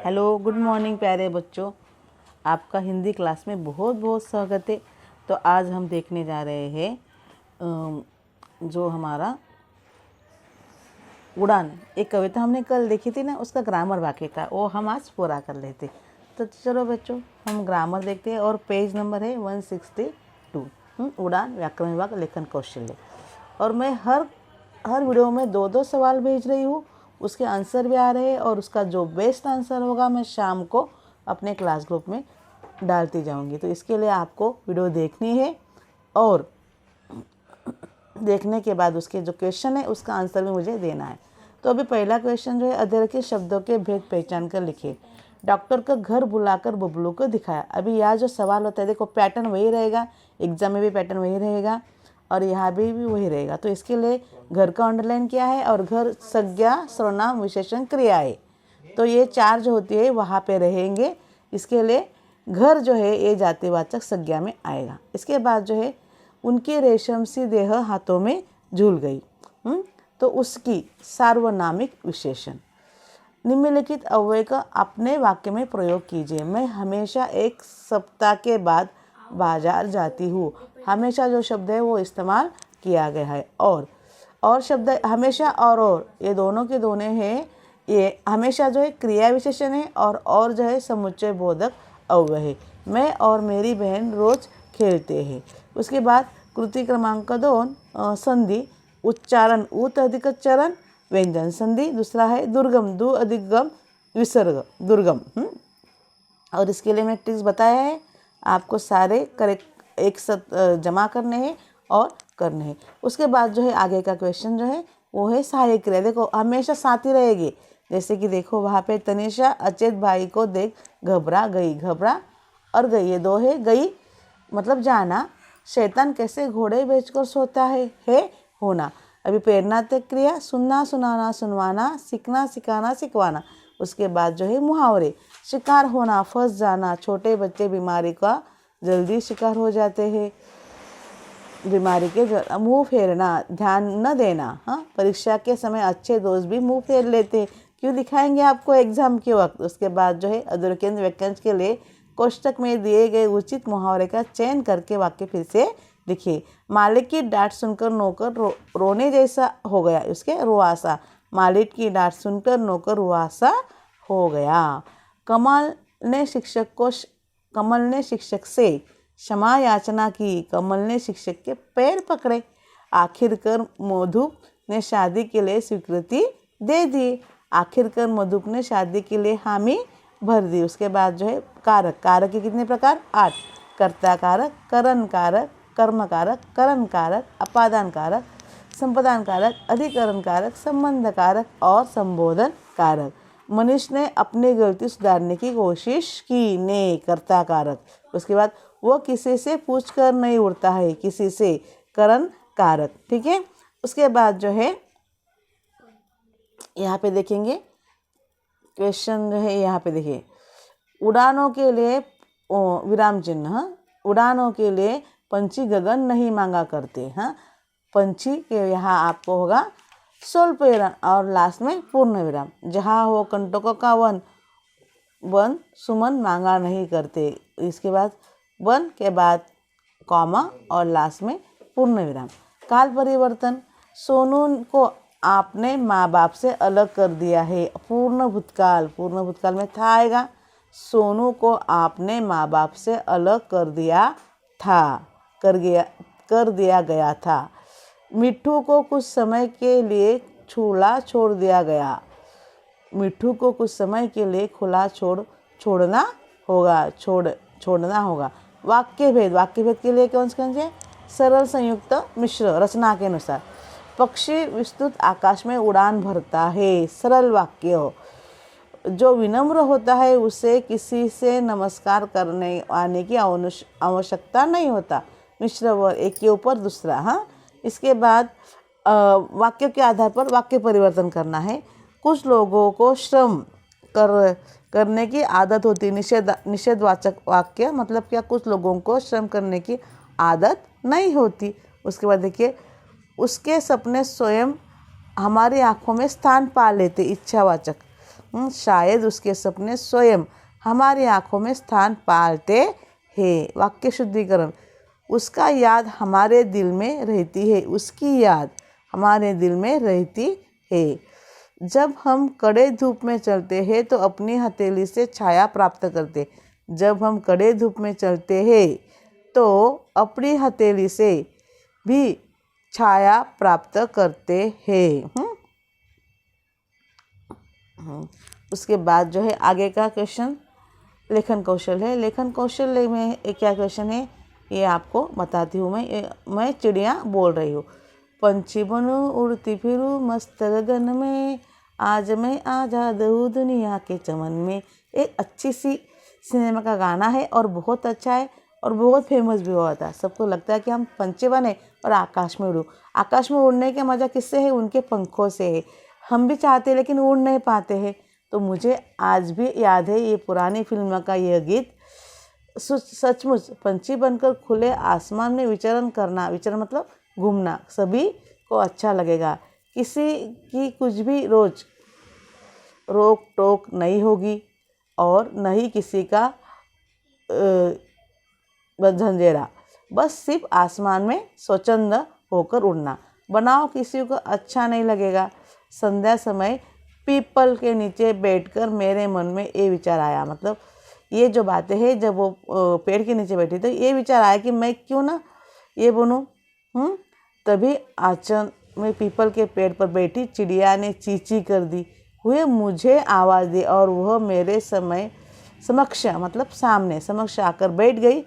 Hello, good morning प्यारे बच्चों। आपका हिंदी क्लास में बहुत बहुत स्वागत है। तो आज हम देखने जा रहे हैं जो हमारा उड़ान, एक कविता हमने कल देखी थी ना, उसका ग्रामर वाक्य था, वो हम आज पूरा कर लेते। तो चलो बच्चों, हम ग्रामर देखते हैं और पेज नंबर है 162। उड़ान व्याकरण विभाग लेखन कौशल्य। और मैं हर वीडियो में दो दो सवाल भेज रही हूँ, उसके आंसर भी आ रहे हैं और उसका जो बेस्ट आंसर होगा मैं शाम को अपने क्लास ग्रुप में डालती जाऊंगी। तो इसके लिए आपको वीडियो देखनी है और देखने के बाद उसके जो क्वेश्चन है उसका आंसर भी मुझे देना है। तो अभी पहला क्वेश्चन जो है, अध्ययन शब्दों के भेद पहचान कर लिखिए। डॉक्टर का घर बुलाकर बबलू को दिखाया। अभी यहाँ जो सवाल होता है, देखो पैटर्न वही रहेगा, एग्जाम में भी पैटर्न वही रहेगा और यहाँ भी वही रहेगा। तो इसके लिए घर का अंडरलाइन क्या है, और घर संज्ञा सर्वनाम विशेषण क्रिया है। तो ये चार जो होती है वहाँ पे रहेंगे। इसके लिए घर जो है ये जातिवाचक संज्ञा में आएगा। इसके बाद जो है, उनकी रेशम सी देह हाथों में झूल गई। तो उसकी सार्वनामिक विशेषण। निम्नलिखित अव्यय का अपने वाक्य में प्रयोग कीजिए। मैं हमेशा एक सप्ताह के बाद बाजार जाती हूँ। हमेशा जो शब्द है वो इस्तेमाल किया गया है। और शब्द हमेशा और ये दोनों के दोनों हैं। ये हमेशा जो है क्रिया विशेषण है और जो है समुच्चय बोधक अव्यय है। मैं और मेरी बहन रोज खेलते हैं। उसके बाद कृति क्रमांक 2 संधि उच्चारण उत अधिक चरण व्यंजन संधि। दूसरा है दुर्गम दु अधिक गम विसर्ग दुर्गम। और इसके लिए मैं ट्रिक्स बताया है, आपको सारे करेक्ट एक साथ जमा करने हैं और करने हैं। उसके बाद जो है आगे का क्वेश्चन जो है वो है सहायक क्रिया। देखो हमेशा साथ ही रहेगी। जैसे कि देखो वहाँ पे तनिषा अचेत भाई को देख घबरा गई। घबरा और गई, ये दो है। गई मतलब जाना। शैतान कैसे घोड़े बेचकर सोता है होना। अभी प्रेरणात्मक क्रिया सुनना सुनाना सुनवाना, सीखना सिखाना सिखवाना। उसके बाद जो है मुहावरे। शिकार होना फंस जाना। छोटे बच्चे बीमारी का जल्दी शिकार हो जाते हैं। बीमारी के मुंह फेरना, ध्यान न देना। हाँ, परीक्षा के समय अच्छे दोस्त भी मुंह फेर लेते हैं। क्यों दिखाएंगे आपको एग्जाम के वक्त। उसके बाद जो है अधूरे केंद्र वाक्यांश के लिए कोष्टक में दिए गए उचित मुहावरे का चयन करके वाक्य फिर से लिखिए। मालिक की डांट सुनकर नौकर रोने जैसा हो गया। उसके रुआसा। मालिक की डांट सुनकर नौकर रुआसा हो गया। कमल ने शिक्षक से क्षमा याचना की। कमल ने शिक्षक के पैर पकड़े। आखिरकार मधु ने शादी के लिए स्वीकृति दे दी। आखिरकार मधुप ने शादी के लिए हामी भर दी। उसके बाद जो है कारक। कारक के कितने प्रकार? 8। कर्ता कारक, करण कारक, कर्म कारक, करण कारक, अपादान कारक, संपादन कारक, अधिकरण कारक, संबंध कारक और संबोधन कारक। मनीष ने अपनी गलती सुधारने की कोशिश की। ने कर्ता कारक। उसके बाद वो किसी से पूछ कर नहीं उड़ता है। किसी से करण कारक। ठीक है। उसके बाद जो है यहाँ पे देखेंगे क्वेश्चन जो है, यहाँ पे देखिए उड़ानों के लिए विराम चिन्ह। उड़ानों के लिए पंछी गगन नहीं मांगा करते। हाँ, पंछी के यहाँ आपको होगा स्वल्प विराम और लास्ट में पूर्ण विराम। जहाँ हो कंटकों का वन सुमन मांगा नहीं करते। इसके बाद वन के बाद कॉमा और लास्ट में पूर्ण विराम। काल परिवर्तन। सोनू को आपने माँ बाप से अलग कर दिया है। पूर्ण भूतकाल। पूर्ण भूतकाल में था आएगा। सोनू को आपने माँ बाप से अलग कर दिया था। कर दिया गया था। मिट्ठू को कुछ समय के लिए खुला छोड़ दिया गया। मिट्ठू को कुछ समय के लिए खुला छोड़ना होगा। वाक्य भेद। वाक्य भेद के लिए कौन से? सरल संयुक्त मिश्र रचना के अनुसार। पक्षी विस्तृत आकाश में उड़ान भरता है। सरल वाक्य हो। जो विनम्र होता है उसे किसी से नमस्कार करने आने की आवश्यकता नहीं होता। मिश्र वर्ग, एक के ऊपर दूसरा। हाँ, इसके बाद वाक्य के आधार पर वाक्य परिवर्तन करना है। कुछ लोगों को श्रम करने की आदत होती है। निषेधवाचक वाक्य मतलब क्या? कुछ लोगों को श्रम करने की आदत नहीं होती। उसके बाद देखिए, उसके सपने स्वयं हमारी आँखों में स्थान पा लेते। इच्छावाचक। शायद उसके सपने स्वयं हमारी आँखों में स्थान पाते हैं। वाक्य शुद्धिकरण। उसका याद हमारे दिल में रहती है, उसकी याद हमारे दिल में रहती है। जब हम कड़े धूप में चलते हैं तो अपनी हथेली से छाया प्राप्त करते। जब हम कड़े धूप में चलते हैं तो अपनी हथेली से भी छाया प्राप्त करते हैं। उसके बाद जो है आगे का क्वेश्चन लेखन कौशल है। लेखन कौशल में एक क्या क्वेश्चन है ये आपको बताती हूँ। मैं चिड़िया बोल रही हूँ। पंछी बनूं उड़ती फिरूं मस्त गगन में, आज मैं आज़ाद हूँ दुनिया के चमन में। एक अच्छी सी सिनेमा का गाना है और बहुत अच्छा है और बहुत फेमस भी हुआ था। सबको लगता है कि हम पंछी बने और आकाश में उड़ूं। आकाश में उड़ने का मज़ा किससे है? उनके पंखों से है। हम भी चाहते हैं लेकिन उड़ नहीं पाते हैं। तो मुझे आज भी याद है ये पुरानी फिल्म का यह गीत। सचमुच पंछी बनकर खुले आसमान में विचरण करना, विचरण मतलब घूमना, सभी को अच्छा लगेगा। किसी की कुछ भी रोज रोक टोक नहीं होगी और न ही किसी का झंझेरा, बस सिर्फ आसमान में स्वच्छंद होकर उड़ना। बनाओ किसी को अच्छा नहीं लगेगा। संध्या समय पीपल के नीचे बैठकर मेरे मन में ये विचार आया, मतलब ये जो बातें हैं जब वो पेड़ के नीचे बैठी तो ये विचार आया कि मैं क्यों ना ये बनूं। तभी आंचल में पीपल के पेड़ पर बैठी चिड़िया ने चींची कर दी। हुए मुझे आवाज़ दी और वह मेरे समक्ष मतलब सामने समक्ष आकर बैठ गई।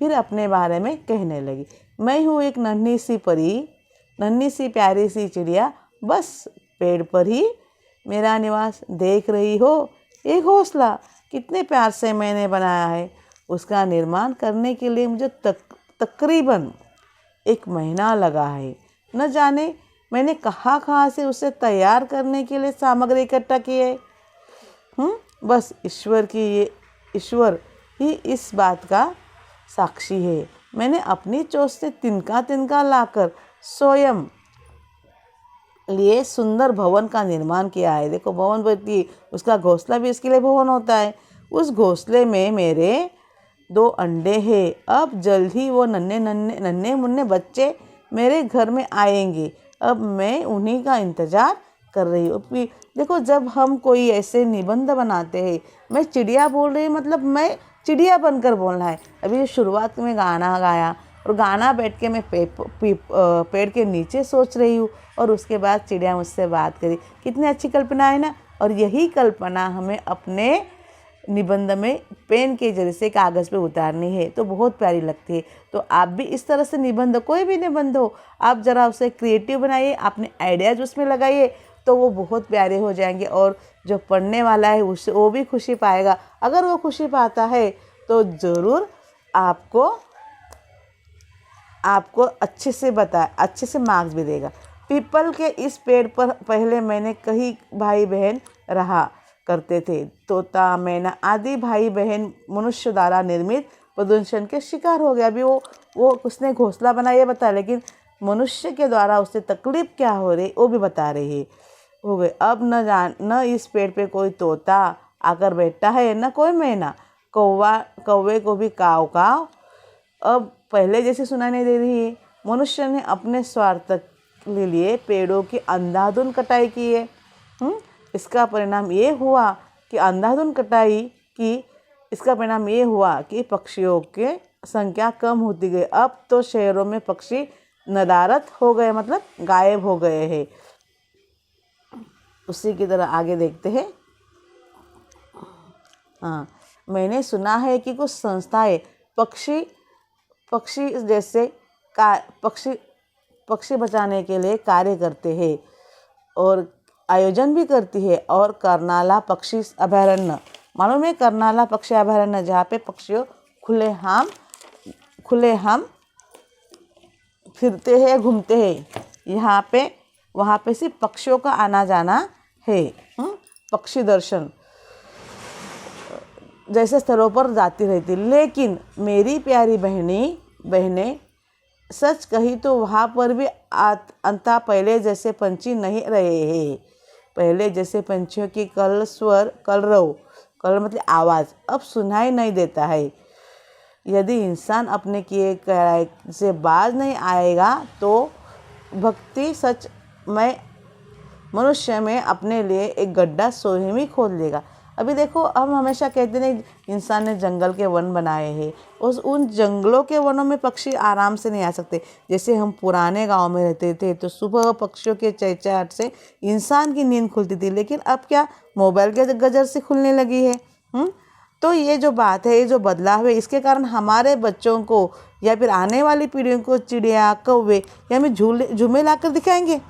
फिर अपने बारे में कहने लगी, मैं हूँ एक नन्ही सी परी, नन्ही सी प्यारी सी चिड़िया, बस पेड़ पर ही मेरा निवास। देख रही हो ये घोंसला कितने प्यार से मैंने बनाया है। उसका निर्माण करने के लिए मुझे तकरीबन 1 महीना लगा है। न जाने मैंने कहाँ से उसे तैयार करने के लिए सामग्री इकट्ठा की है। बस ईश्वर ही इस बात का साक्षी है। मैंने अपनी चोट से तिनका लाकर स्वयं लिए सुंदर भवन का निर्माण किया है। देखो भवन बनती, उसका घोंसला भी इसके लिए भवन होता है। उस घोंसले में मेरे 2 अंडे हैं। अब जल्द ही वो नन्हे मुन्ने बच्चे मेरे घर में आएंगे। अब मैं उन्हीं का इंतज़ार कर रही हूँ। देखो जब हम कोई ऐसे निबंध बनाते हैं, मैं चिड़िया बोल रही, मतलब मैं चिड़िया बनकर बोलना है। अभी शुरुआत में गाना गाया और गाना बैठ के मैं पेड़ के नीचे सोच रही हूँ और उसके बाद चिड़िया मुझसे बात करी। कितनी अच्छी कल्पना है ना। और यही कल्पना हमें अपने निबंध में पेन के जरिए से कागज़ पे उतारनी है तो बहुत प्यारी लगती है। तो आप भी इस तरह से निबंध, कोई भी निबंध हो, आप ज़रा उसे क्रिएटिव बनाइए, अपने आइडियाज़ उसमें लगाइए तो वो बहुत प्यारे हो जाएंगे और जो पढ़ने वाला है उससे वो भी खुशी पाएगा। अगर वो खुशी पाता है तो ज़रूर आपको अच्छे से मार्क्स भी देगा। पीपल के इस पेड़ पर पहले मैंने कई भाई बहन रहा करते थे। तोता, मैना आदि भाई बहन मनुष्य द्वारा निर्मित प्रदूषण के शिकार हो गया। अभी वो उसने घोंसला बनाया ये बता, लेकिन मनुष्य के द्वारा उसे तकलीफ क्या हो रही वो भी बता रही है। हो गए। अब न इस पेड़ पे कोई तोता आकर बैठता है, न कोई मैना। कौवे को भी काव काव अब पहले जैसे सुनाई नहीं दे रही है। मनुष्य ने अपने स्वार्थ के लिए पेड़ों की अंधाधुंध कटाई की है। इसका परिणाम ये हुआ कि पक्षियों की संख्या कम होती गई। अब तो शहरों में पक्षी नदारद हो गए, मतलब गायब हो गए हैं। उसी की तरह आगे देखते हैं। मैंने सुना है कि कुछ संस्थाएं पक्षी जैसे पक्षी बचाने के लिए कार्य करते हैं और आयोजन भी करती है। और करनाला पक्षी अभयारण्य, मालूम है करनाला पक्षी अभयारण्य, जहाँ पे पक्षियों खुलेआम फिरते हैं, घूमते हैं। वहाँ पे सिर्फ पक्षियों का आना जाना है। पक्षी दर्शन जैसे स्थलों पर जाती रहती। लेकिन मेरी प्यारी बहनें सच कही तो वहाँ पर भी अंता पहले जैसे पंछी नहीं रहे हैं। पहले जैसे पंछियों की कल स्वर कलरव, कलरव मतलब आवाज़, अब सुनाई नहीं देता है। यदि इंसान अपने किए कराए से बाज नहीं आएगा तो भक्ति सच में मनुष्य में अपने लिए एक गड्ढा स्वयं ही खोद लेगा। अभी देखो, हम हमेशा कहते हैं इंसान ने जंगल के वन बनाए हैं, उन जंगलों के वनों में पक्षी आराम से नहीं आ सकते। जैसे हम पुराने गांव में रहते थे तो सुबह पक्षियों के चहचहाट से इंसान की नींद खुलती थी, लेकिन अब क्या मोबाइल के गजर से खुलने लगी है। तो ये जो बात है, ये जो बदलाव है, इसके कारण हमारे बच्चों को या फिर आने वाली पीढ़ियों को चिड़िया, कौवे या हमें झूमे ला कर दिखाएंगे।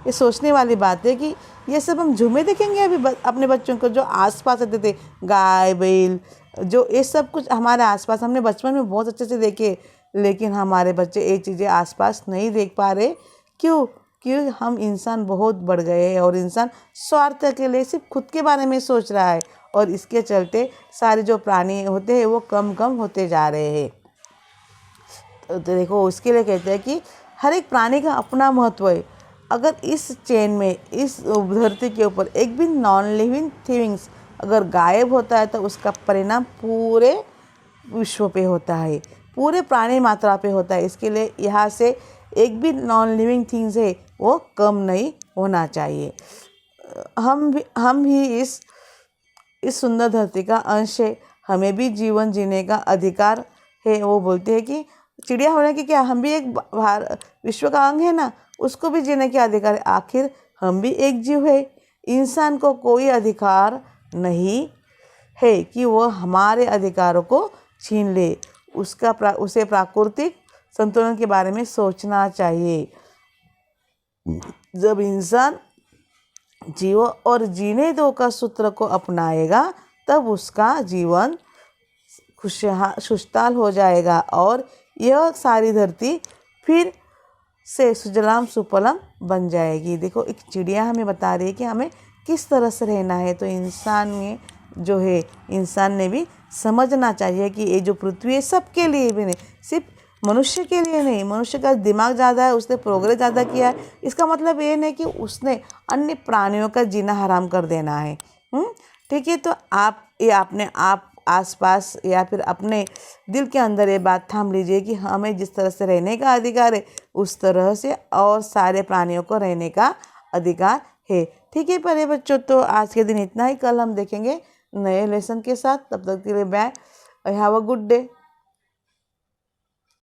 ये सोचने वाली बात है कि ये सब हम झूमे देखेंगे अभी अपने बच्चों को, जो आसपास रहते थे गाय बैल, जो ये सब कुछ हमारे आसपास हमने बचपन में बहुत अच्छे से देखे, लेकिन हमारे बच्चे ये चीज़ें आसपास नहीं देख पा रहे। क्यों? क्योंकि हम इंसान बहुत बढ़ गए हैं और इंसान स्वार्थ के लिए सिर्फ खुद के बारे में सोच रहा है, और इसके चलते सारे जो प्राणी होते हैं वो कम कम होते जा रहे हैं। तो देखो, उसके लिए कहते हैं कि हर एक प्राणी का अपना महत्व है। अगर इस चेन में, इस धरती के ऊपर एक भी नॉन लिविंग थिंग्स अगर गायब होता है तो उसका परिणाम पूरे विश्व पे होता है, पूरे प्राणी मात्रा पे होता है। इसके लिए यहाँ से एक भी नॉन लिविंग थिंग्स है वो कम नहीं होना चाहिए। हम ही इस सुंदर धरती का अंश है, हमें भी जीवन जीने का अधिकार है। वो बोलते हैं कि चिड़िया होने की क्या, हम भी एक विश्व का अंग है ना, उसको भी जीने के अधिकार है। आखिर हम भी एक जीव है। इंसान को कोई अधिकार नहीं है कि वो हमारे अधिकारों को छीन ले। उसे प्राकृतिक संतुलन के बारे में सोचना चाहिए। जब इंसान जीवो और जीने दो का सूत्र को अपनाएगा तब उसका जीवन खुशहाल हो जाएगा और यह सारी धरती फिर से सुजलाम सुफलाम बन जाएगी। देखो, एक चिड़िया हमें बता रही है कि हमें किस तरह से रहना है। तो इंसान ने भी समझना चाहिए कि ये जो पृथ्वी है सबके लिए भी नहीं, सिर्फ मनुष्य के लिए नहीं। मनुष्य का दिमाग ज़्यादा है, उसने प्रोग्रेस ज़्यादा किया है, इसका मतलब ये नहीं कि उसने अन्य प्राणियों का जीना हराम कर देना है। ठीक है, तो आप आसपास या फिर अपने दिल के अंदर ये बात थाम लीजिए कि हमें जिस तरह से रहने का अधिकार है उस तरह से और सारे प्राणियों को रहने का अधिकार है। ठीक है प्यारे बच्चों, तो आज के दिन इतना ही। कल हम देखेंगे नए लेसन के साथ। तब तक के लिए bye, have a good day.